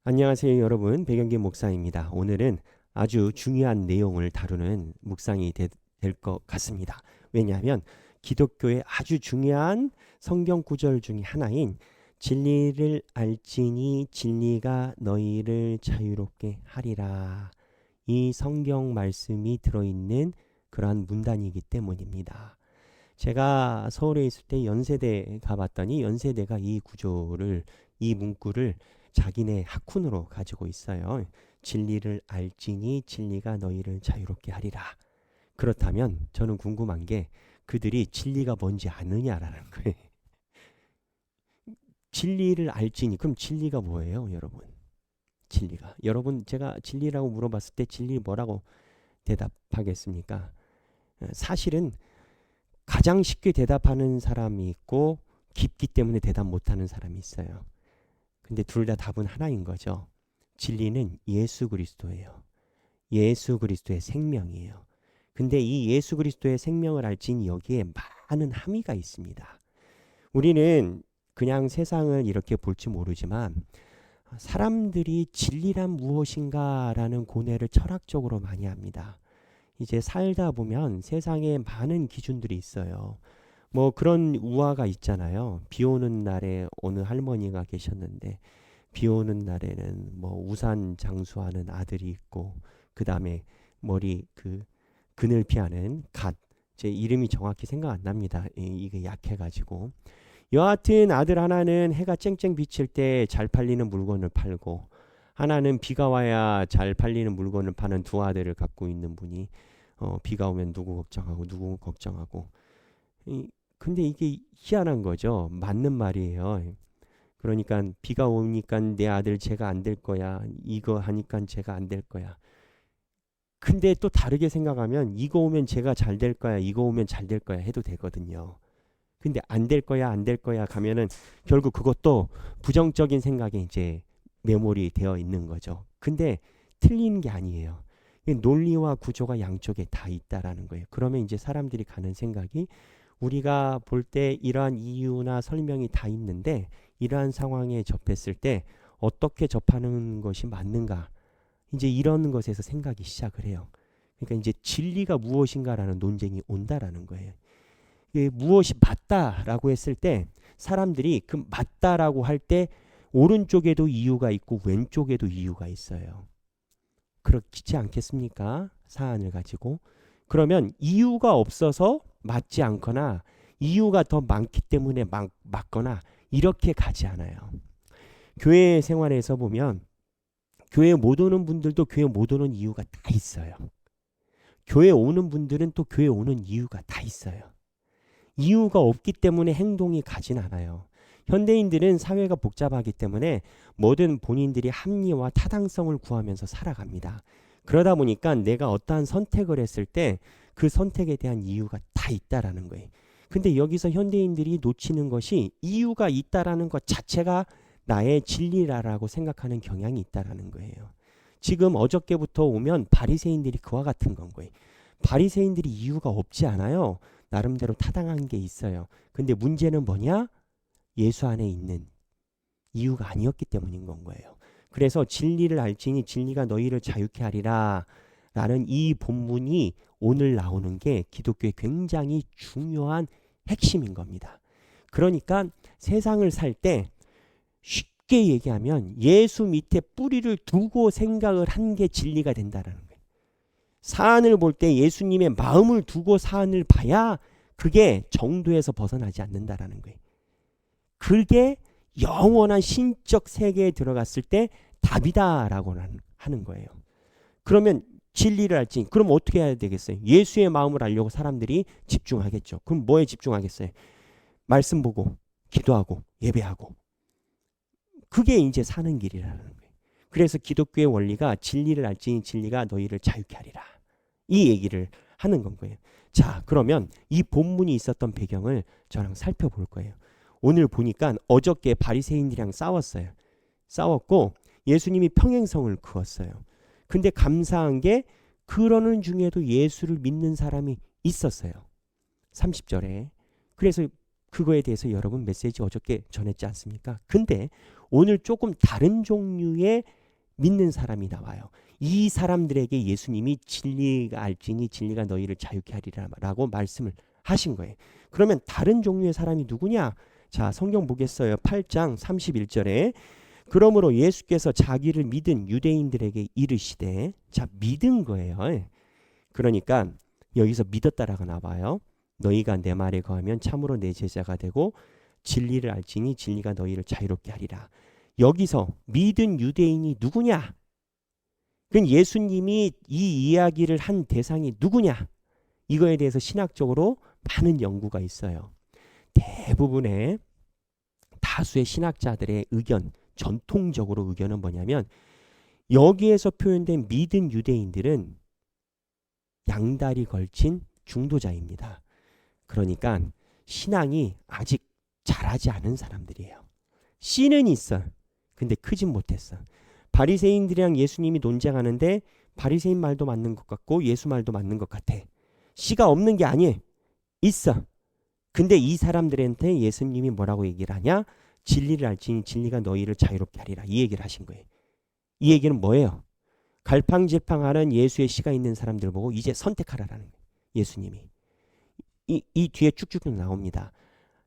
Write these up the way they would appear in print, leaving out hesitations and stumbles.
안녕하세요, 여러분. 백영기 목사입니다. 오늘은 아주 중요한 내용을 다루는 묵상이 될 것 같습니다. 왜냐하면 기독교의 아주 중요한 성경 구절 중에 하나인 진리를 알지니 진리가 너희를 자유롭게 하리라. 이 성경 말씀이 들어있는 그러한 문단이기 때문입니다. 제가 서울에 있을 때 연세대 가봤더니 연세대가 이 문구를 자기네 학훈으로 가지고 있어요. 진리를 알지니 진리가 너희를 자유롭게 하리라. 그렇다면 저는 궁금한 게 그들이 진리가 뭔지 아느냐라는 거예요. 진리를 알지니 그럼 진리가 뭐예요, 여러분? 진리가. 여러분 제가 진리라고 물어봤을 때 진리 뭐라고 대답하겠습니까? 사실은 가장 쉽게 대답하는 사람이 있고 깊기 때문에 대답 못하는 사람이 있어요. 근데 둘 다 답은 하나인 거죠. 진리는 예수 그리스도예요. 예수 그리스도의 생명이에요. 근데 이 예수 그리스도의 생명을 알지니 여기에 많은 함의가 있습니다. 우리는 그냥 세상을 이렇게 볼지 모르지만 사람들이 진리란 무엇인가라는 고뇌를 철학적으로 많이 합니다. 이제 살다 보면 세상에 많은 기준들이 있어요. 뭐 그런 우화가 있잖아요. 비 오는 날에 어느 할머니가 계셨는데 비 오는 날에는 뭐 우산 장수하는 아들이 있고 그 다음에 머리 그늘피 하는 갓, 제 이름이 정확히 생각 안 납니다. 이게 약해가지고 여하튼 아들 하나는 해가 쨍쨍 비칠 때 잘 팔리는 물건을 팔고 하나는 비가 와야 잘 팔리는 물건을 파는 두 아들을 갖고 있는 분이 비가 오면 누구 걱정하고 누구 걱정하고 근데 이게 희한한 거죠. 맞는 말이에요. 그러니까 비가 오니까 내 아들 제가 안 될 거야. 이거 하니까 제가 안 될 거야. 근데 또 다르게 생각하면 이거 오면 제가 잘 될 거야. 이거 오면 잘 될 거야 해도 되거든요. 근데 안 될 거야, 안 될 거야 가면은 결국 그것도 부정적인 생각에 이제 메모리 되어 있는 거죠. 근데 틀린 게 아니에요. 논리와 구조가 양쪽에 다 있다라는 거예요. 그러면 이제 사람들이 가는 생각이 우리가 볼 때 이러한 이유나 설명이 다 있는데 이러한 상황에 접했을 때 어떻게 접하는 것이 맞는가? 이제 이런 것에서 생각이 시작을 해요. 그러니까 이제 진리가 무엇인가라는 논쟁이 온다라는 거예요. 무엇이 맞다라고 했을 때 사람들이 그 맞다라고 할 때 오른쪽에도 이유가 있고 왼쪽에도 이유가 있어요. 그렇지 않겠습니까? 사안을 가지고. 그러면 이유가 없어서 맞지 않거나 이유가 더 많기 때문에 맞거나 이렇게 가지 않아요. 교회 생활에서 보면 교회 못 오는 분들도 교회 못 오는 이유가 다 있어요. 교회 오는 분들은 또 교회 오는 이유가 다 있어요. 이유가 없기 때문에 행동이 가진 않아요. 현대인들은 사회가 복잡하기 때문에 뭐든 본인들이 합리와 타당성을 구하면서 살아갑니다. 그러다 보니까 내가 어떠한 선택을 했을 때 그 선택에 대한 이유가 다 있다라는 거예요. 근데 여기서 현대인들이 놓치는 것이 이유가 있다라는 것 자체가 나의 진리라고 생각하는 경향이 있다라는 거예요. 지금 어저께부터 오면 바리새인들이 그와 같은 건 거예요. 바리새인들이 이유가 없지 않아요. 나름대로 타당한 게 있어요. 근데 문제는 뭐냐? 예수 안에 있는 이유가 아니었기 때문인 건 거예요. 그래서 진리를 알지니 진리가 너희를 자유케 하리라 라는 이 본문이 오늘 나오는 게 기독교의 굉장히 중요한 핵심인 겁니다. 그러니까 세상을 살 때 쉽게 얘기하면 예수 밑에 뿌리를 두고 생각을 한 게 진리가 된다는 거예요. 사안을 볼 때 예수님의 마음을 두고 사안을 봐야 그게 정도에서 벗어나지 않는다라는 거예요. 그게 영원한 신적 세계에 들어갔을 때 답이다라고 하는 거예요. 그러면 진리를 알지. 그럼 어떻게 해야 되겠어요? 예수의 마음을 알려고 사람들이 집중하겠죠. 그럼 뭐에 집중하겠어요? 말씀 보고 기도하고 예배하고. 그게 이제 사는 길이라는 거예요. 그래서 기독교의 원리가 진리를 알지니 진리가 너희를 자유케 하리라. 이 얘기를 하는 건 거예요. 자, 그러면 이 본문이 있었던 배경을 저랑 살펴볼 거예요. 오늘 보니까 어저께 바리새인들이랑 싸웠어요. 싸웠고 예수님이 평행성을 그었어요. 근데 감사한 게 그러는 중에도 예수를 믿는 사람이 있었어요. 30절에. 그래서 그거에 대해서 여러분 메시지 어저께 전했지 않습니까? 근데 오늘 조금 다른 종류의 믿는 사람이 나와요. 이 사람들에게 예수님이 진리가 알지니 진리가 너희를 자유케 하리라 라고 말씀을 하신 거예요. 그러면 다른 종류의 사람이 누구냐? 자, 성경 보겠어요. 8장 31절에 그러므로 예수께서 자기를 믿은 유대인들에게 이르시되, 자, 믿은 거예요. 그러니까 여기서 믿었다라고 나와요. 너희가 내 말에 거하면 참으로 내 제자가 되고 진리를 알지니 진리가 너희를 자유롭게 하리라. 여기서 믿은 유대인이 누구냐? 그건 예수님이 이 이야기를 한 대상이 누구냐? 이거에 대해서 신학적으로 많은 연구가 있어요. 대부분의 다수의 신학자들의 의견, 전통적으로 의견은 뭐냐면 여기에서 표현된 믿은 유대인들은 양다리 걸친 중도자입니다. 그러니까 신앙이 아직 자라지 않은 사람들이에요. 씨는 있어. 근데 크진 못했어. 바리새인들이랑 예수님이 논쟁하는데 바리새인 말도 맞는 것 같고 예수 말도 맞는 것 같아. 씨가 없는 게 아니에요. 있어. 근데 이 사람들한테 예수님이 뭐라고 얘기를 하냐? 진리를 알지니 진리가 너희를 자유롭게 하리라. 이 얘기를 하신 거예요. 이 얘기는 뭐예요? 갈팡질팡하는 예수의 씨가 있는 사람들 보고 이제 선택하라라는 거예요. 예수님이. 이 뒤에 쭉쭉 나옵니다.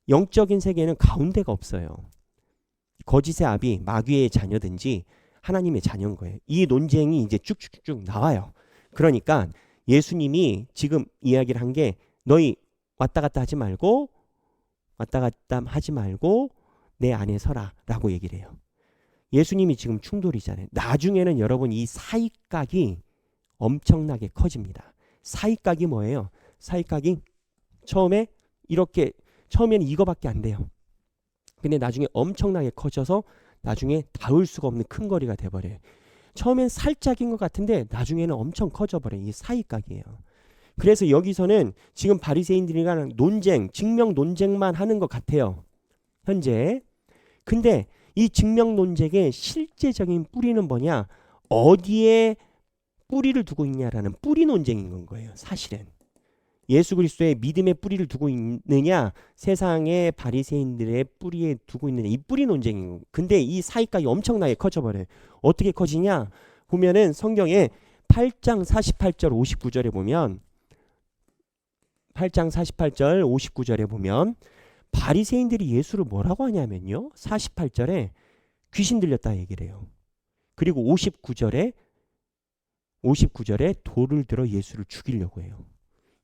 영적인 세계는 가운데가 없어요. 거짓의 아비, 마귀의 자녀든지 하나님의 자녀인 거예요. 이 논쟁이 이제 쭉쭉쭉 나와요. 그러니까 예수님이 지금 이야기를 한 게 너희 왔다 갔다 하지 말고 내 안에 서라 라고 얘기를 해요. 예수님이 지금 충돌이잖아요. 나중에는 여러분 이 사이각이 엄청나게 커집니다. 사이각이 뭐예요? 사이각이 처음에는 이거밖에 안 돼요. 근데 나중에 엄청나게 커져서 나중에 닿을 수가 없는 큰 거리가 돼버려요. 처음엔 살짝인 것 같은데 나중에는 엄청 커져버려요. 이 사이각이에요. 그래서 여기서는 지금 바리새인들이랑 논쟁, 증명 논쟁만 하는 것 같아요. 현재. 근데 이 증명 논쟁의 실제적인 뿌리는 뭐냐? 어디에 뿌리를 두고 있냐라는 뿌리 논쟁인 거예요. 사실은. 예수 그리스도의 믿음의 뿌리를 두고 있느냐, 세상의 바리새인들의 뿌리에 두고 있느냐, 이 뿌리 논쟁인 거예요. 근데 이 사이각이 엄청나게 커져버려요. 어떻게 커지냐? 보면은 성경에 8장 48절 59절에 보면 8장 48절 59절에 보면 바리새인들이 예수를 뭐라고 하냐면요. 48절에 귀신 들렸다 얘기를 해요. 그리고 59절에 돌을 들어 예수를 죽이려고 해요.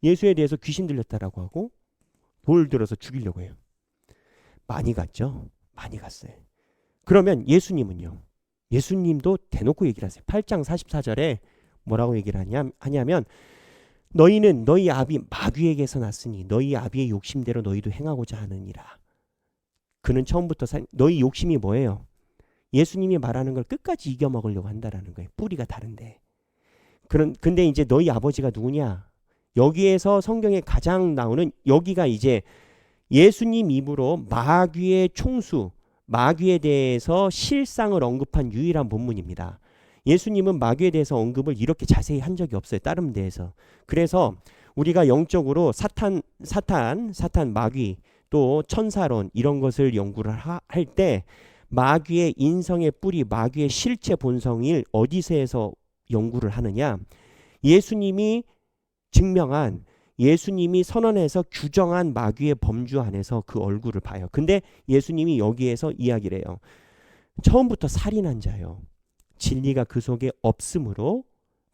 예수에 대해서 귀신 들렸다라고 하고 돌 들어서 죽이려고 해요. 많이 갔죠? 많이 갔어요. 그러면 예수님은요? 예수님도 대놓고 얘기를 하세요. 8장 44절에 뭐라고 얘기를 하냐면 너희는 너희 아비 마귀에게서 났으니 너희 아비의 욕심대로 너희도 행하고자 하느니라. 그는 처음부터 너희 욕심이 뭐예요? 예수님이 말하는 걸 끝까지 이겨먹으려고 한다라는 거예요. 뿌리가 다른데. 근데 이제 너희 아버지가 누구냐? 여기에서 성경에 가장 나오는 여기가 이제 예수님 입으로 마귀의 총수, 마귀에 대해서 실상을 언급한 유일한 본문입니다. 예수님은 마귀에 대해서 언급을 이렇게 자세히 한 적이 없어요. 다른 데에서. 그래서 우리가 영적으로 사탄, 마귀, 또 천사론 이런 것을 연구를 할 때 마귀의 인성의 뿌리, 마귀의 실체 본성을 어디서에서 연구를 하느냐? 예수님이 증명한, 예수님이 선언해서 규정한 마귀의 범주 안에서 그 얼굴을 봐요. 근데 예수님이 여기에서 이야기를 해요. 처음부터 살인한 자요. 진리가 그 속에 없으므로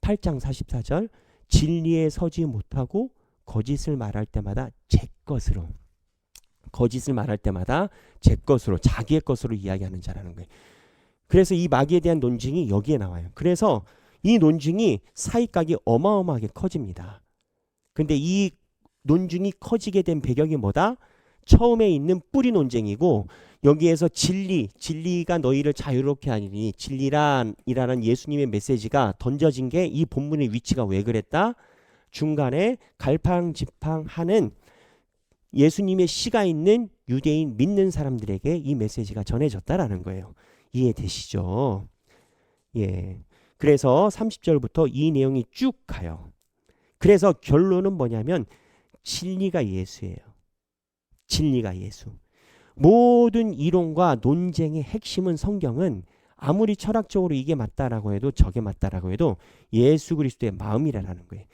8장 44절 진리에 서지 못하고 거짓을 말할 때마다 제 것으로 자기의 것으로 이야기하는 자라는 거예요. 그래서 이 마귀에 대한 논증이 여기에 나와요. 그래서 이 논증이 사이각이 어마어마하게 커집니다. 근데 이 논증이 커지게 된 배경이 뭐다? 처음에 있는 뿌리 논쟁이고 여기에서 진리가 너희를 자유롭게 하리니 진리란이라는 예수님의 메시지가 던져진 게 이 본문의 위치가 왜 그랬다? 중간에 갈팡질팡하는 예수님의 씨가 있는 유대인 믿는 사람들에게 이 메시지가 전해졌다라는 거예요. 이해되시죠? 예. 그래서 30절부터 이 내용이 쭉 가요. 그래서 결론은 뭐냐면 진리가 예수예요. 진리가 예수. 모든 이론과 논쟁의 핵심은 성경은 아무리 철학적으로 이게 맞다라고 해도 저게 맞다라고 해도 예수 그리스도의 마음이라는 거예요.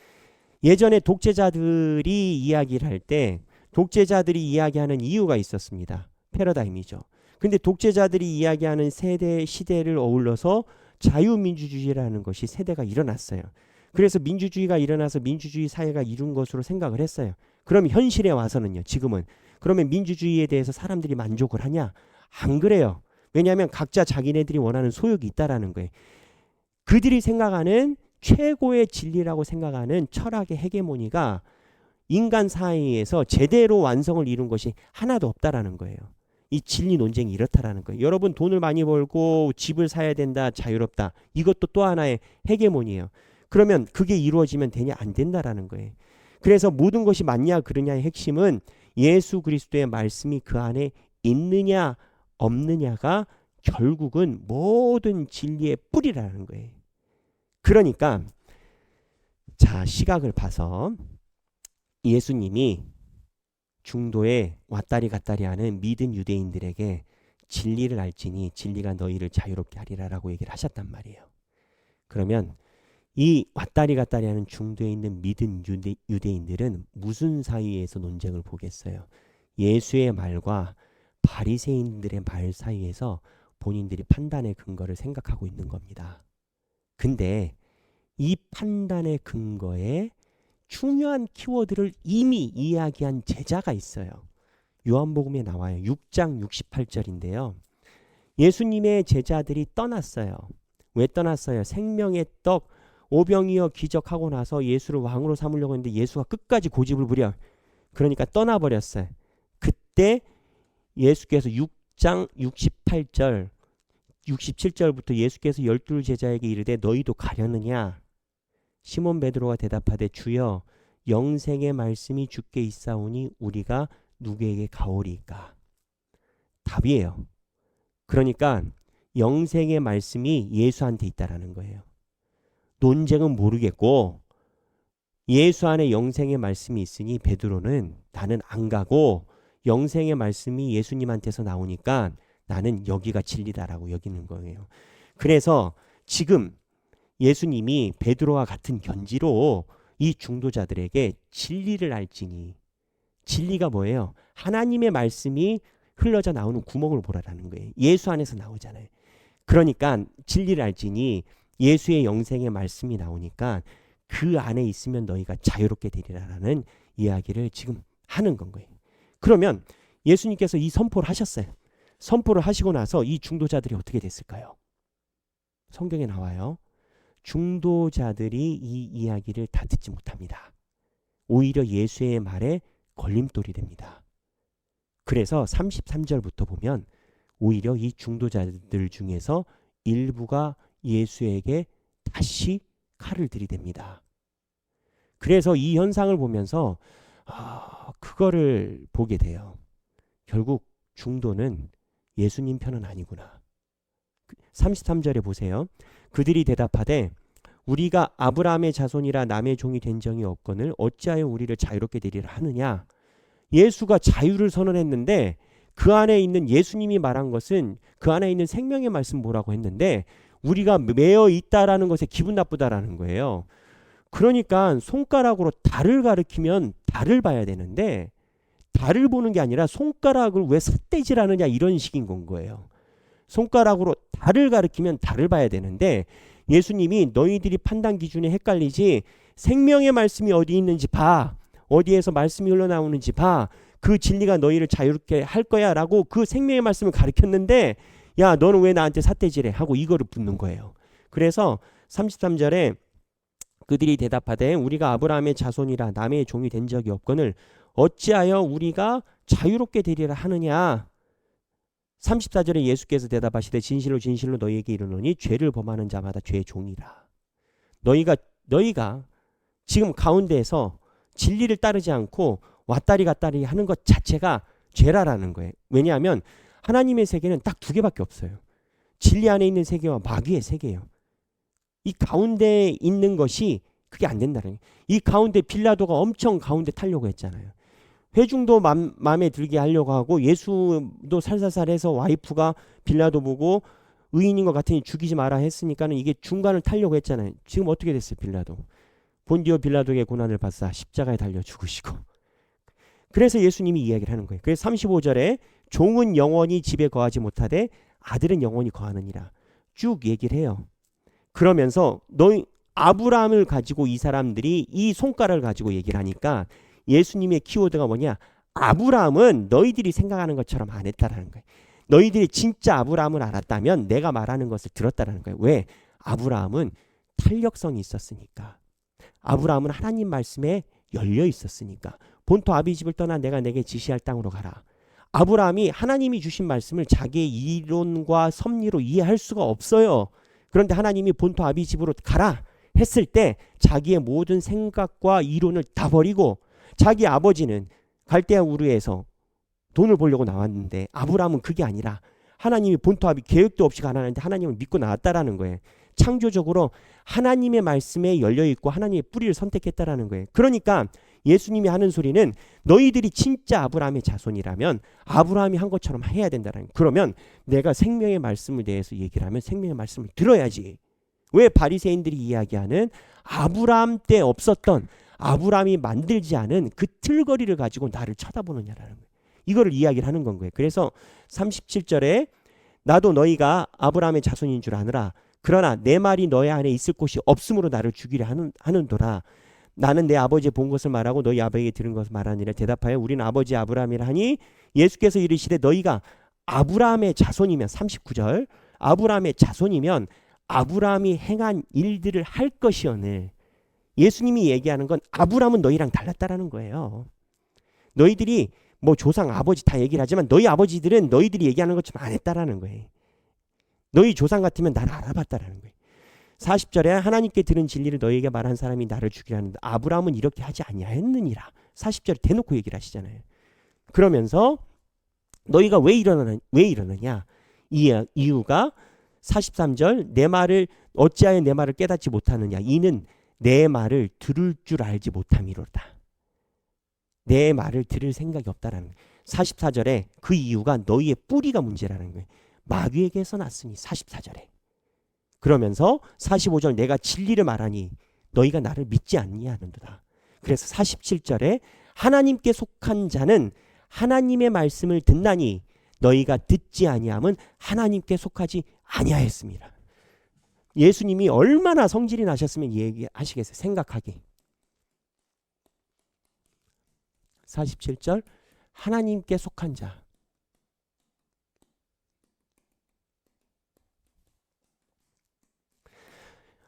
예전에 독재자들이 이야기를 할 때 독재자들이 이야기하는 이유가 있었습니다. 패러다임이죠. 근데 독재자들이 이야기하는 세대 시대를 어울러서 자유민주주의라는 것이 세대가 일어났어요. 그래서 민주주의가 일어나서 민주주의 사회가 이룬 것으로 생각을 했어요. 그럼 현실에 와서는요. 지금은 그러면 민주주의에 대해서 사람들이 만족을 하냐? 안 그래요. 왜냐하면 각자 자기네들이 원하는 소욕이 있다라는 거예요. 그들이 생각하는 최고의 진리라고 생각하는 철학의 헤게모니가 인간 사회에서 제대로 완성을 이룬 것이 하나도 없다라는 거예요. 이 진리 논쟁이 이렇다라는 거예요. 여러분 돈을 많이 벌고 집을 사야 된다, 자유롭다. 이것도 또 하나의 헤게모니예요. 그러면 그게 이루어지면 되냐? 안 된다라는 거예요. 그래서 모든 것이 맞냐 그러냐의 핵심은 예수 그리스도의 말씀이 그 안에 있느냐 없느냐가 결국은 모든 진리의 뿌리라는 거예요. 그러니까 자, 시각을 봐서 예수님이 중도에 왔다리 갔다리 하는 믿은 유대인들에게 진리를 알지니 진리가 너희를 자유롭게 하리라라고 얘기를 하셨단 말이에요. 그러면 이 왔다리 갔다리 하는 중도에 있는 믿은 유대인들은 무슨 사이에서 논쟁을 보겠어요? 예수의 말과 바리새인들의 말 사이에서 본인들이 판단의 근거를 생각하고 있는 겁니다. 근데 이 판단의 근거에 중요한 키워드를 이미 이야기한 제자가 있어요. 요한복음에 나와요. 6장 68절인데요. 예수님의 제자들이 떠났어요. 왜 떠났어요? 생명의 떡 오병이어 기적하고 나서 예수를 왕으로 삼으려고 했는데 예수가 끝까지 고집을 부려. 그러니까 떠나버렸어요. 그때 예수께서 6장 68절 67절부터 예수께서 12 제자에게 이르되 너희도 가려느냐? 시몬 베드로가 대답하되 주여 영생의 말씀이 주께 있사오니 우리가 누구에게 가오리까? 답이에요. 그러니까 영생의 말씀이 예수한테 있다라는 거예요. 논쟁은 모르겠고 예수 안에 영생의 말씀이 있으니 베드로는 나는 안 가고 영생의 말씀이 예수님한테서 나오니까 나는 여기가 진리다라고 여기는 거예요. 그래서 지금 예수님이 베드로와 같은 견지로 이 중도자들에게 진리를 알지니 진리가 뭐예요? 하나님의 말씀이 흘러져 나오는 구멍을 보라라는 거예요. 예수 안에서 나오잖아요. 그러니까 진리를 알지니 예수의 영생의 말씀이 나오니까 그 안에 있으면 너희가 자유롭게 되리라라는 이야기를 지금 하는 건 거예요. 그러면 예수님께서 이 선포를 하셨어요. 선포를 하시고 나서 이 중도자들이 어떻게 됐을까요? 성경에 나와요. 중도자들이 이 이야기를 다 듣지 못합니다. 오히려 예수의 말에 걸림돌이 됩니다. 그래서 33절부터 보면 오히려 이 중도자들 중에서 일부가 예수에게 다시 칼을 들이댑니다. 그래서 이 현상을 보면서 그거를 보게 돼요. 결국 중도는 예수님 편은 아니구나. 33절에 보세요. 그들이 대답하되 우리가 아브라함의 자손이라 남의 종이 된 적이 없거늘 어찌하여 우리를 자유롭게 되리라 하느냐. 예수가 자유를 선언했는데 그 안에 있는 예수님이 말한 것은 그 안에 있는 생명의 말씀 뭐라고 했는데 우리가 매여 있다라는 것에 기분 나쁘다라는 거예요. 그러니까 손가락으로 달을 가리키면 달을 봐야 되는데 달을 보는 게 아니라 손가락을 왜 삿대질하느냐 이런 식인 건 거예요. 손가락으로 달을 가리키면 달을 봐야 되는데 예수님이 너희들이 판단 기준에 헷갈리지 생명의 말씀이 어디 있는지 봐. 어디에서 말씀이 흘러나오는지 봐. 그 진리가 너희를 자유롭게 할 거야 라고 그 생명의 말씀을 가르쳤는데 야 너는 왜 나한테 삿대질해 하고 이거를 묻는 거예요. 그래서 33절에 그들이 대답하되 우리가 아브라함의 자손이라 남의 종이 된 적이 없거늘 어찌하여 우리가 자유롭게 되리라 하느냐. 34절에 예수께서 대답하시되 진실로 진실로 너희에게 이르노니 죄를 범하는 자마다 죄의 종이라. 너희가 지금 가운데에서 진리를 따르지 않고 왔다리 갔다리 하는 것 자체가 죄라라는 거예요. 왜냐하면 하나님의 세계는 딱 두 개밖에 없어요. 진리 안에 있는 세계와 마귀의 세계예요. 이 가운데에 있는 것이 그게 안 된다는 거예요. 이 가운데 빌라도가 엄청 가운데 타려고 했잖아요. 회중도 마음에 들게 하려고 하고 예수도 살살살해서 와이프가 빌라도 보고 의인인 것 같으니 죽이지 마라 했으니까는 이게 중간을 타려고 했잖아요. 지금 어떻게 됐어요? 빌라도 본디오 빌라도의 고난을 받사 십자가에 달려 죽으시고. 그래서 예수님이 이야기를 하는 거예요. 그래서 35절에 종은 영원히 집에 거하지 못하되 아들은 영원히 거하느니라 쭉 얘기를 해요. 그러면서 너희 아브라함을 가지고 이 사람들이 이 손가락을 가지고 얘기를 하니까 예수님의 키워드가 뭐냐? 아브라함은 너희들이 생각하는 것처럼 안 했다라는 거예요. 너희들이 진짜 아브라함을 알았다면 내가 말하는 것을 들었다라는 거예요. 왜? 아브라함은 탄력성이 있었으니까. 아브라함은 하나님 말씀에 열려 있었으니까. 본토 아비 집을 떠나 내가 내게 지시할 땅으로 가라. 아브라함이 하나님이 주신 말씀을 자기의 이론과 섭리로 이해할 수가 없어요. 그런데 하나님이 본토 아비 집으로 가라 했을 때 자기의 모든 생각과 이론을 다 버리고 자기 아버지는 갈대아 우르에서 돈을 벌려고 나왔는데 아브라함은 그게 아니라 하나님이 본토 아비 계획도 없이 가난한데 하나님을 믿고 나왔다라는 거예요. 창조적으로 하나님의 말씀에 열려있고 하나님의 뿌리를 선택했다라는 거예요. 그러니까 예수님이 하는 소리는 너희들이 진짜 아브라함의 자손이라면 아브라함이 한 것처럼 해야 된다는 거예요. 그러면 내가 생명의 말씀을 대해서 얘기를 하면 생명의 말씀을 들어야지. 왜 바리새인들이 이야기하는 아브라함 때 없었던 아브라함이 만들지 않은 그 틀거리를 가지고 나를 쳐다보느냐라는 거예요. 이거를 이야기를 하는 건 거예요. 그래서 37절에 나도 너희가 아브라함의 자손인 줄 아느라 그러나 내 말이 너희 안에 있을 곳이 없으므로 나를 죽이려 하는도라. 나는 내 아버지의 본 것을 말하고 너희 아버지에게 들은 것을 말하니라. 대답하여 우리는 아버지 아브라함이라 하니 예수께서 이르시되 너희가 아브라함의 자손이면 39절 아브라함의 자손이면 아브라함이 행한 일들을 할 것이오늘. 예수님이 얘기하는 건 아브라함은 너희랑 달랐다라는 거예요. 너희들이 뭐 조상 아버지 다 얘기를 하지만 너희 아버지들은 너희들이 얘기하는 것처럼 안 했다라는 거예요. 너희 조상 같으면 나를 알아봤다라는 거예요. 40절에 하나님께 들은 진리를 너희에게 말한 사람이 나를 죽이라는데 아브라함은 이렇게 하지 아니하였느니라. 40절에 대놓고 얘기를 하시잖아요. 그러면서 너희가 왜 이러느냐? 이유가 43절 내 말을 어찌하여 내 말을 깨닫지 못하느냐? 이는 내 말을 들을 줄 알지 못함이로다. 내 말을 들을 생각이 없다라는 거예요. 44절에 그 이유가 너희의 뿌리가 문제라는 거예요. 마귀에게서 났으니 44절에. 그러면서 45절 내가 진리를 말하니 너희가 나를 믿지 않냐는도다. 그래서 47절에 하나님께 속한 자는 하나님의 말씀을 듣나니 너희가 듣지 아니함은 하나님께 속하지 아니하였습니다. 예수님이 얼마나 성질이 나셨으면 얘기하시겠어요? 생각하기. 47절 하나님께 속한 자.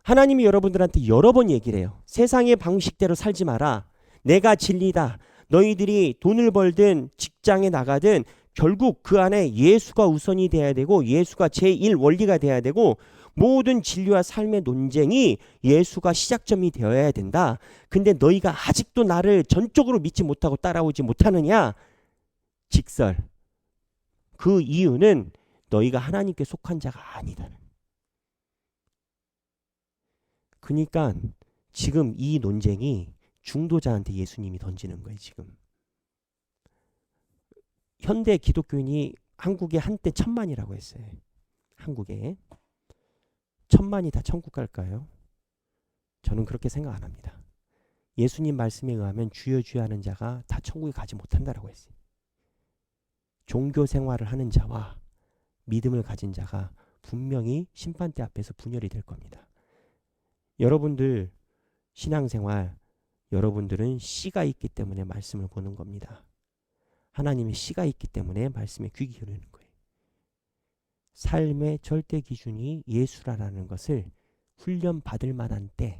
하나님이 여러분들한테 여러 번 얘기를 해요. 세상의 방식대로 살지 마라. 내가 진리다. 너희들이 돈을 벌든 직장에 나가든 결국 그 안에 예수가 우선이 돼야 되고 예수가 제1 원리가 돼야 되고 모든 진리와 삶의 논쟁이 예수가 시작점이 되어야 된다. 근데 너희가 아직도 나를 전적으로 믿지 못하고 따라오지 못하느냐? 직설. 그 이유는 너희가 하나님께 속한 자가 아니다. 그러니까 지금 이 논쟁이 중도자한테 예수님이 던지는 거예요. 지금 현대 기독교인이 한국에 한때 1000만이라고 했어요. 한국에 1000만이 다 천국 갈까요? 저는 그렇게 생각 안 합니다. 예수님 말씀에 의하면 주여 주여 하는 자가 다 천국에 가지 못한다라고 했어요. 종교 생활을 하는 자와 믿음을 가진 자가 분명히 심판대 앞에서 분열이 될 겁니다. 여러분들 신앙생활, 여러분들은 씨가 있기 때문에 말씀을 보는 겁니다. 하나님의 씨가 있기 때문에 말씀에 귀 기울이는 거예요. 삶의 절대 기준이 예수라는 것을 훈련받을 만한 때,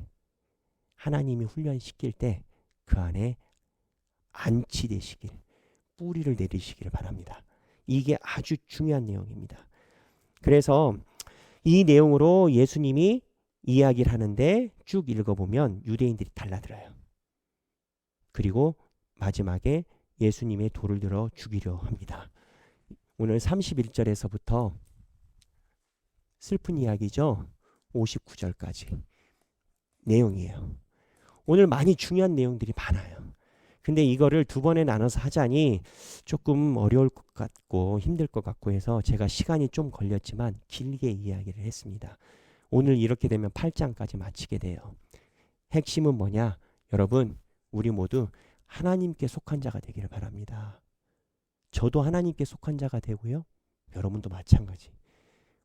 하나님이 훈련시킬 때 그 안에 안치되시길, 뿌리를 내리시기를 바랍니다. 이게 아주 중요한 내용입니다. 그래서 이 내용으로 예수님이 이야기를 하는데 쭉 읽어보면 유대인들이 달라들어요. 그리고 마지막에 예수님의 돌을 들어 죽이려 합니다. 오늘 31절에서부터 슬픈 이야기죠. 59절까지 내용이에요. 오늘 많이 중요한 내용들이 많아요. 근데 이거를 두 번에 나눠서 하자니 조금 어려울 것 같고 힘들 것 같고 해서 제가 시간이 좀 걸렸지만 길게 이야기를 했습니다. 오늘 이렇게 되면 8장까지 마치게 돼요. 핵심은 뭐냐? 여러분, 우리 모두 하나님께 속한 자가 되기를 바랍니다. 저도 하나님께 속한 자가 되고요. 여러분도 마찬가지.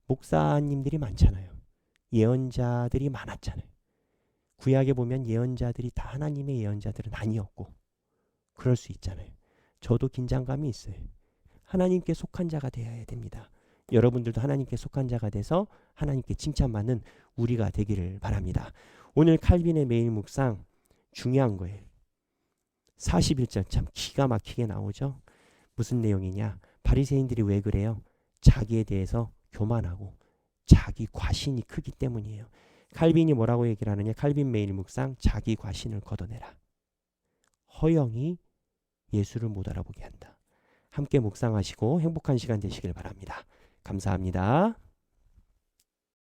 목사님들이 많잖아요. 예언자들이 많았잖아요. 구약에 보면 예언자들이 다 하나님의 예언자들은 아니었고 그럴 수 있잖아요. 저도 긴장감이 있어요. 하나님께 속한 자가 되어야 됩니다. 여러분들도 하나님께 속한 자가 돼서 하나님께 칭찬받는 우리가 되기를 바랍니다. 오늘 칼빈의 매일 묵상 중요한 거예요. 41절 참 기가 막히게 나오죠. 무슨 내용이냐? 바리새인들이 왜 그래요? 자기에 대해서 교만하고 자기 과신이 크기 때문이에요. 칼빈이 뭐라고 얘기를 하느냐? 칼빈 매일 묵상 자기 과신을 걷어내라. 허영이 예수를 못 알아보게 한다. 함께 묵상하시고 행복한 시간 되시길 바랍니다. 감사합니다.